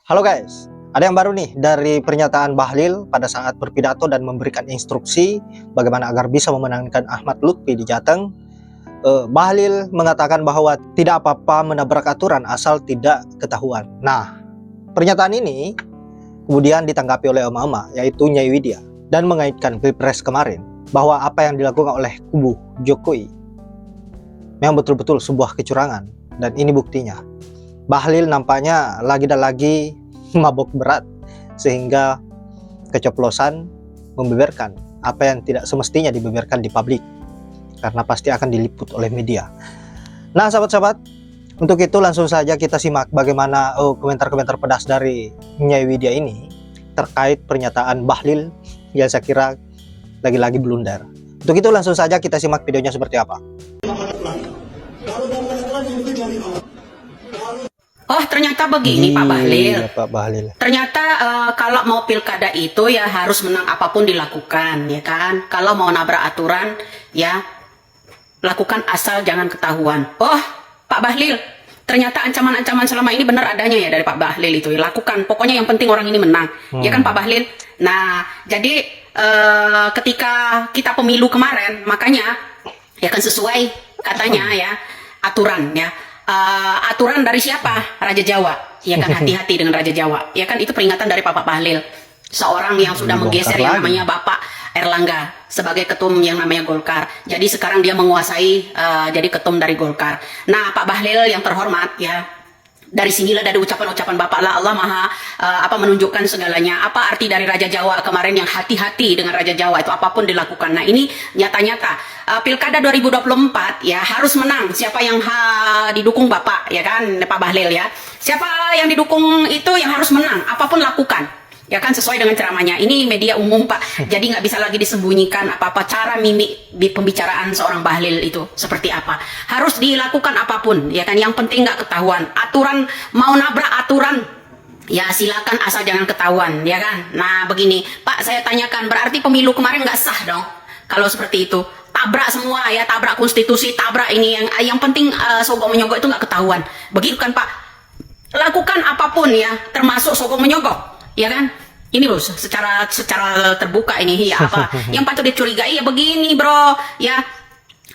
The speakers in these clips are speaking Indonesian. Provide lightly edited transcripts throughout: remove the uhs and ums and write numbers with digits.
Halo guys, ada yang baru nih dari pernyataan Bahlil pada saat berpidato dan memberikan instruksi bagaimana agar bisa memenangkan Ahmad Lutfi di Jateng. Bahlil mengatakan bahwa tidak apa-apa menabrak aturan asal tidak ketahuan. Nah, pernyataan ini kemudian ditanggapi oleh emak-emak yaitu Nyai Widya dan mengaitkan Pilpres kemarin bahwa apa yang dilakukan oleh kubu Jokowi memang betul-betul sebuah kecurangan dan ini buktinya. Bahlil nampaknya lagi dan lagi mabok berat sehingga keceplosan membeberkan apa yang tidak semestinya dibeberkan di publik karena pasti akan diliput oleh media. Nah sahabat-sahabat, untuk itu langsung saja kita simak bagaimana komentar-komentar pedas dari Nyai Widya ini terkait pernyataan Bahlil yang saya kira lagi-lagi blunder. Untuk itu langsung saja kita simak videonya seperti apa. Oh, ternyata begini Pak Bahlil. Iya, Pak Bahlil. Ternyata kalau mau pilkada itu ya harus menang apapun dilakukan, ya kan? Kalau mau nabrak aturan, ya lakukan asal jangan ketahuan. Oh, Pak Bahlil, ternyata ancaman-ancaman selama ini benar adanya ya dari Pak Bahlil itu. Ya, lakukan, pokoknya yang penting orang ini menang, ya kan Pak Bahlil? Nah, jadi ketika kita pemilu kemarin, makanya ya kan sesuai katanya ya aturan ya. Aturan dari siapa? Raja Jawa, ya kan, hati-hati dengan Raja Jawa, ya kan, itu peringatan dari Bapak Bahlil, seorang yang sudah menggeser yang namanya Bapak Erlangga sebagai ketum yang namanya Golkar. Jadi sekarang dia menguasai jadi ketum dari Golkar. Nah Pak Bahlil yang terhormat ya, dari sinilah dari ucapan-ucapan Bapak lah Allah Maha menunjukkan segalanya. Apa arti dari Raja Jawa kemarin yang hati-hati dengan Raja Jawa itu apapun dilakukan. Nah ini nyata-nyata Pilkada 2024 ya harus menang. Siapa yang didukung Bapak ya kan Pak Bahlil ya. Siapa yang didukung itu yang harus menang. Apapun lakukan. Ya kan sesuai dengan ceramahnya. Ini media umum Pak. Jadi nggak bisa lagi disembunyikan apa-apa cara mimik di pembicaraan seorang Bahlil itu seperti apa. Harus dilakukan apapun. Ya kan yang penting nggak ketahuan. Aturan mau nabrak aturan. Ya silakan asal jangan ketahuan. Ya kan. Nah begini Pak saya tanyakan berarti pemilu kemarin nggak sah dong. Kalau seperti itu. Tabrak semua ya. Tabrak konstitusi. Tabrak ini. Yang penting sogok menyogok itu nggak ketahuan. Begitu kan Pak. Lakukan apapun ya. Termasuk sogok menyogok. Ya kan? Ini loh secara terbuka ini ya apa yang patut dicurigai ya begini bro ya.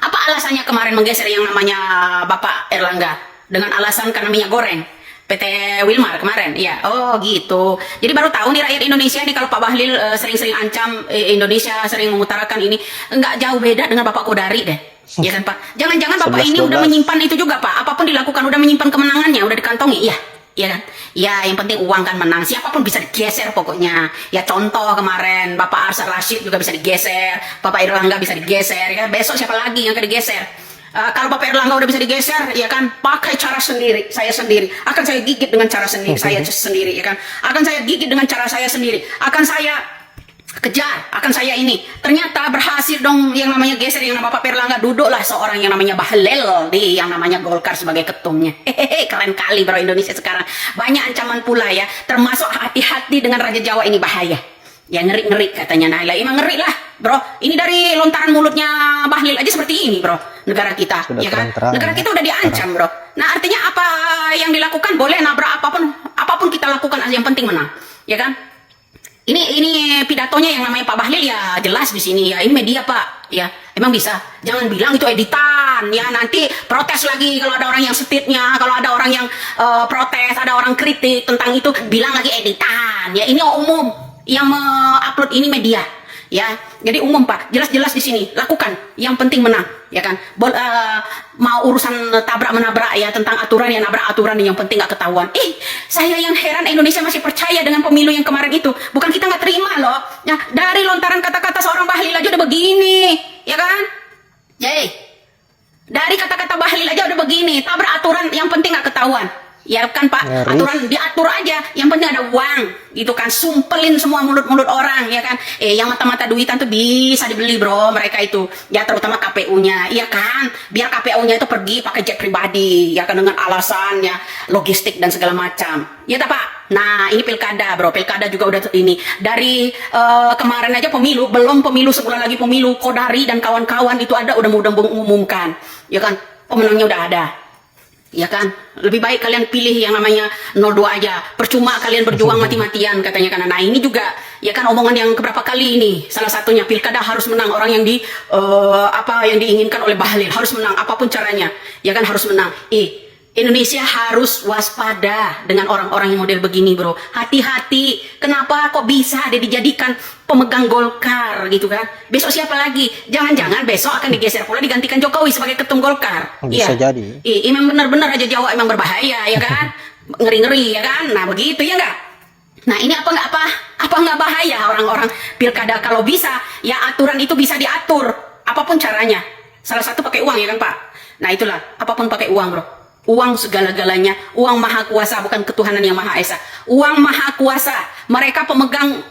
Apa alasannya kemarin menggeser yang namanya Bapak Erlangga dengan alasan karena minyak goreng PT Wilmar kemarin ya. Oh gitu. Jadi baru tahu nih rakyat Indonesia nih kalau Pak Bahlil sering-sering ancam Indonesia, sering mengutarakan ini nggak jauh beda dengan Bapak Kodari deh. Ya kan Pak. Jangan-jangan Bapak ini udah menyimpan itu juga Pak. Apapun dilakukan udah menyimpan kemenangannya, udah dikantongi ya. Ya kan? Ya yang penting uang kan menang. Siapapun bisa digeser pokoknya. Ya contoh kemarin Bapak Arsyad Rashid juga bisa digeser, Bapak Erlangga bisa digeser ya kan? Besok siapa lagi yang akan digeser? Kalau Bapak Erlangga udah bisa digeser ya kan, pakai cara sendiri, saya sendiri akan saya gigit dengan cara sendiri, saya sendiri ya kan, akan saya gigit dengan cara saya sendiri, akan saya kejar, akan saya ini. Ternyata berhasil dong yang namanya geser yang nama Bapak Erlangga, duduklah seorang yang namanya Bahlil di yang namanya Golkar sebagai ketumnya. Hehehe, keren kali bro Indonesia sekarang. Banyak ancaman pula ya, termasuk hati-hati dengan Raja Jawa ini bahaya. Ya ngeri-ngeri katanya. Nah emang ngeri lah bro. Ini dari lontaran mulutnya Bahlil aja seperti ini bro. Negara kita, sudah ya kan? Negara kita udah diancam bro. Nah artinya apa yang dilakukan boleh nabrak apapun kita lakukan, yang penting menang, ya kan? Ini pidatonya yang namanya Pak Bahlil ya jelas di sini ya. Ini media Pak ya. Emang bisa. Jangan bilang itu editan ya, nanti protes lagi kalau ada orang yang setitnya, kalau ada orang yang protes, ada orang kritik tentang itu bilang lagi editan ya. Ini umum yang upload ini media ya. Jadi umum Pak, jelas-jelas di sini lakukan. Yang penting menang ya kan. Mau urusan tabrak menabrak ya tentang aturan ya nabrak aturan, yang penting nggak ketahuan. Saya yang heran Indonesia masih percaya dengan pemilu yang kemarin itu. Bukan kita nggak terima loh. Ya dari lontaran kata-kata seorang Bahlil aja udah begini, ya kan? Jadi dari kata-kata Bahlil aja udah begini. Tabrak aturan, yang penting nggak ketahuan. Ya kan Pak, aturan diatur aja, yang penting ada uang gitu kan, sumpelin semua mulut-mulut orang ya kan. Yang mata-mata duitan tuh bisa dibeli bro mereka itu ya, terutama KPU-nya ya kan, biar KPU-nya itu pergi pakai jet pribadi ya kan, dengan alasan ya logistik dan segala macam ya tak Pak. Nah ini pilkada bro, pilkada juga udah ini dari kemarin aja pemilu, belum pemilu sebulan lagi pemilu, Kodari dan kawan-kawan itu ada udah mudah mengumumkan ya kan, pemenangnya udah ada. Ya kan, lebih baik kalian pilih yang namanya 02 aja. Percuma kalian berjuang mati-matian katanya kan. Nah ini juga ya kan omongan yang keberapa kali ini. Salah satunya pilkada harus menang, orang yang yang diinginkan oleh Bahlil harus menang apapun caranya. Ya kan harus menang. Indonesia harus waspada dengan orang-orang yang model begini, bro. Hati-hati. Kenapa kok bisa dia dijadikan pemegang Golkar gitu kan? Besok siapa lagi? Jangan-jangan besok akan digeser pula digantikan Jokowi sebagai ketum Golkar. Bisa jadi. Emang benar-benar aja Jawa emang berbahaya ya kan? Ngeri-ngeri ya kan? Nah begitu ya enggak? Nah ini apa nggak bahaya orang-orang pilkada kalau bisa ya aturan itu bisa diatur apapun caranya. Salah satu pakai uang ya kan Pak? Nah itulah apapun pakai uang, bro. Uang segala-galanya, uang maha kuasa, bukan ketuhanan yang maha esa. Uang maha kuasa, mereka pemegang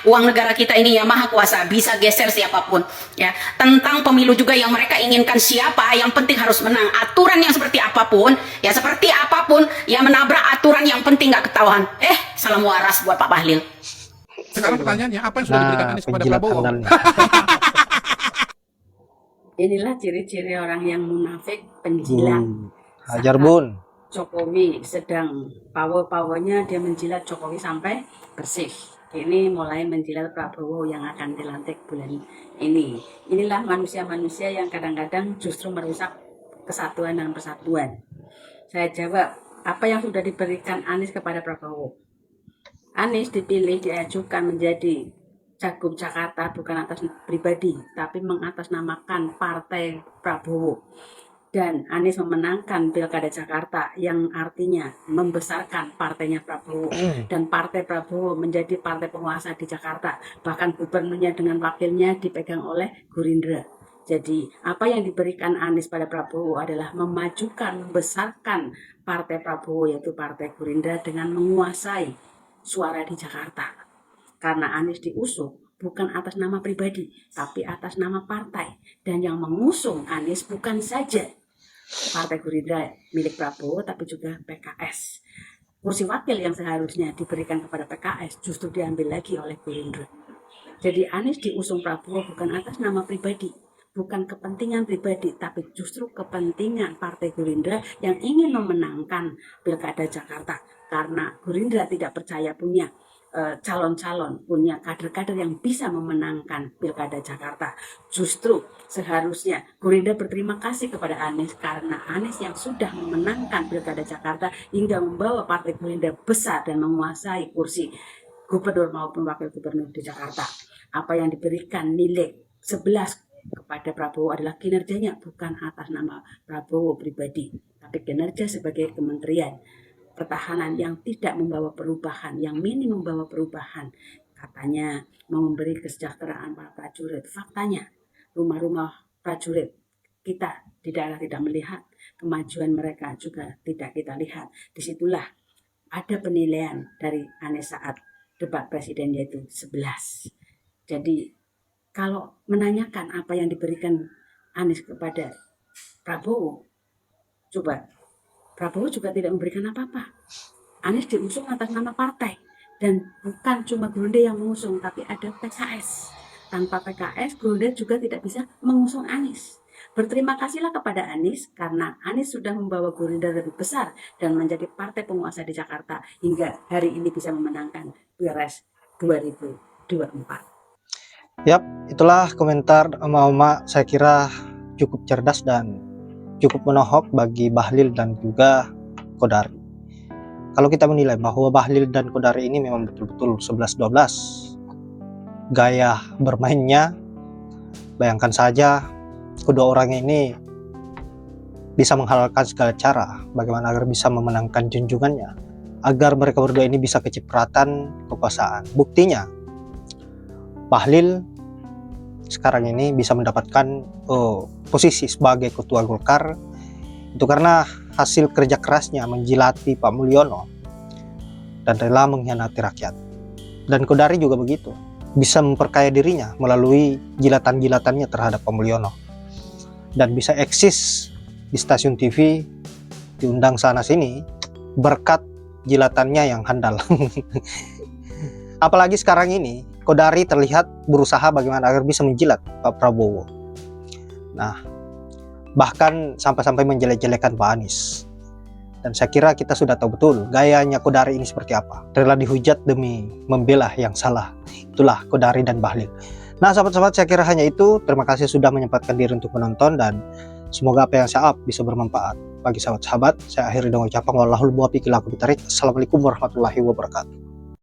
uang negara kita ini ya maha kuasa, bisa geser siapapun. Ya, tentang pemilu juga yang mereka inginkan siapa, yang penting harus menang. Aturan yang seperti apapun, ya menabrak aturan yang penting nggak ketahuan. Salam waras buat Pak Bahlil. Sekarang pertanyaannya, apa yang sudah diberikan Anies kepada penjilat Prabowo? handalnya. Inilah ciri-ciri orang yang munafik, penjilat. Hajar Bun. Jokowi sedang power-powernya dia menjilat Jokowi sampai bersih. Ini mulai menjilat Prabowo yang akan dilantik bulan ini. Inilah manusia-manusia yang kadang-kadang justru merusak kesatuan dan persatuan. Saya jawab, apa yang sudah diberikan Anies kepada Prabowo? Anies dipilih, diajukan menjadi Cagup Jakarta bukan atas pribadi, tapi mengatasnamakan partai Prabowo. Dan Anies memenangkan Pilkada Jakarta yang artinya membesarkan partainya Prabowo. Dan partai Prabowo menjadi partai penguasa di Jakarta. Bahkan gubernurnya dengan wakilnya dipegang oleh Gerindra. Jadi apa yang diberikan Anies pada Prabowo adalah memajukan, membesarkan partai Prabowo yaitu partai Gerindra dengan menguasai suara di Jakarta. Karena Anies diusung bukan atas nama pribadi, tapi atas nama partai. Dan yang mengusung Anies bukan saja Partai Gerindra milik Prabowo, tapi juga PKS. Kursi wakil yang seharusnya diberikan kepada PKS justru diambil lagi oleh Gerindra. Jadi Anies diusung Prabowo bukan atas nama pribadi, bukan kepentingan pribadi, tapi justru kepentingan Partai Gerindra yang ingin memenangkan Pilkada Jakarta. Karena Gerindra tidak percaya punya calon-calon, punya kader-kader yang bisa memenangkan Pilkada Jakarta. Justru seharusnya Gerindra berterima kasih kepada Anies karena Anies yang sudah memenangkan Pilkada Jakarta hingga membawa partai Gerindra besar dan menguasai kursi gubernur maupun wakil gubernur di Jakarta. Apa yang diberikan nilai 11 kepada Prabowo adalah kinerjanya bukan atas nama Prabowo pribadi, tapi kinerja sebagai kementerian pertahanan yang tidak membawa perubahan, yang minim membawa perubahan. Katanya mau memberi kesejahteraan para prajurit. Faktanya rumah-rumah prajurit kita di daerah tidak melihat, kemajuan mereka juga tidak kita lihat. Disitulah ada penilaian dari Anies saat debat presiden yaitu 11. Jadi kalau menanyakan apa yang diberikan Anies kepada Prabowo, coba Prabowo juga tidak memberikan apa-apa. Anies diusung atas nama partai. Dan bukan cuma Gerindra yang mengusung, tapi ada PKS. Tanpa PKS, Gerindra juga tidak bisa mengusung Anies. Berterima kasihlah kepada Anies, karena Anies sudah membawa Gerindra lebih besar dan menjadi partai penguasa di Jakarta hingga hari ini bisa memenangkan Pilpres 2024. Yap, itulah komentar emak-emak, saya kira cukup cerdas dan cukup menohok bagi Bahlil dan juga Kodari. Kalau kita menilai bahwa Bahlil dan Kodari ini memang betul-betul 11-12 gaya bermainnya, bayangkan saja kedua orang ini bisa menghalalkan segala cara bagaimana agar bisa memenangkan junjungannya, agar mereka berdua ini bisa kecipratan kekuasaan. Buktinya Bahlil sekarang ini bisa mendapatkan posisi sebagai ketua Golkar itu karena hasil kerja kerasnya menjilati Pak Mulyono dan rela mengkhianati rakyat. Dan Kodari juga begitu, bisa memperkaya dirinya melalui jilatan-jilatannya terhadap Pak Mulyono dan bisa eksis di stasiun TV, diundang sana sini berkat jilatannya yang handal. Apalagi sekarang ini Kodari terlihat berusaha bagaimana agar bisa menjilat Pak Prabowo. Nah, bahkan sampai-sampai menjelek-jelekan Pak Anies. Dan saya kira kita sudah tahu betul gayanya Kodari ini seperti apa. Rela dihujat demi membela yang salah. Itulah Kodari dan Bahlil. Nah sahabat-sahabat, saya kira hanya itu. Terima kasih sudah menyempatkan diri untuk menonton, dan semoga apa yang saya up bisa bermanfaat bagi sahabat-sahabat. Saya akhiri dengan ucapan wallahul muwaffiq ila aqwamit thoriq. Assalamualaikum warahmatullahi wabarakatuh.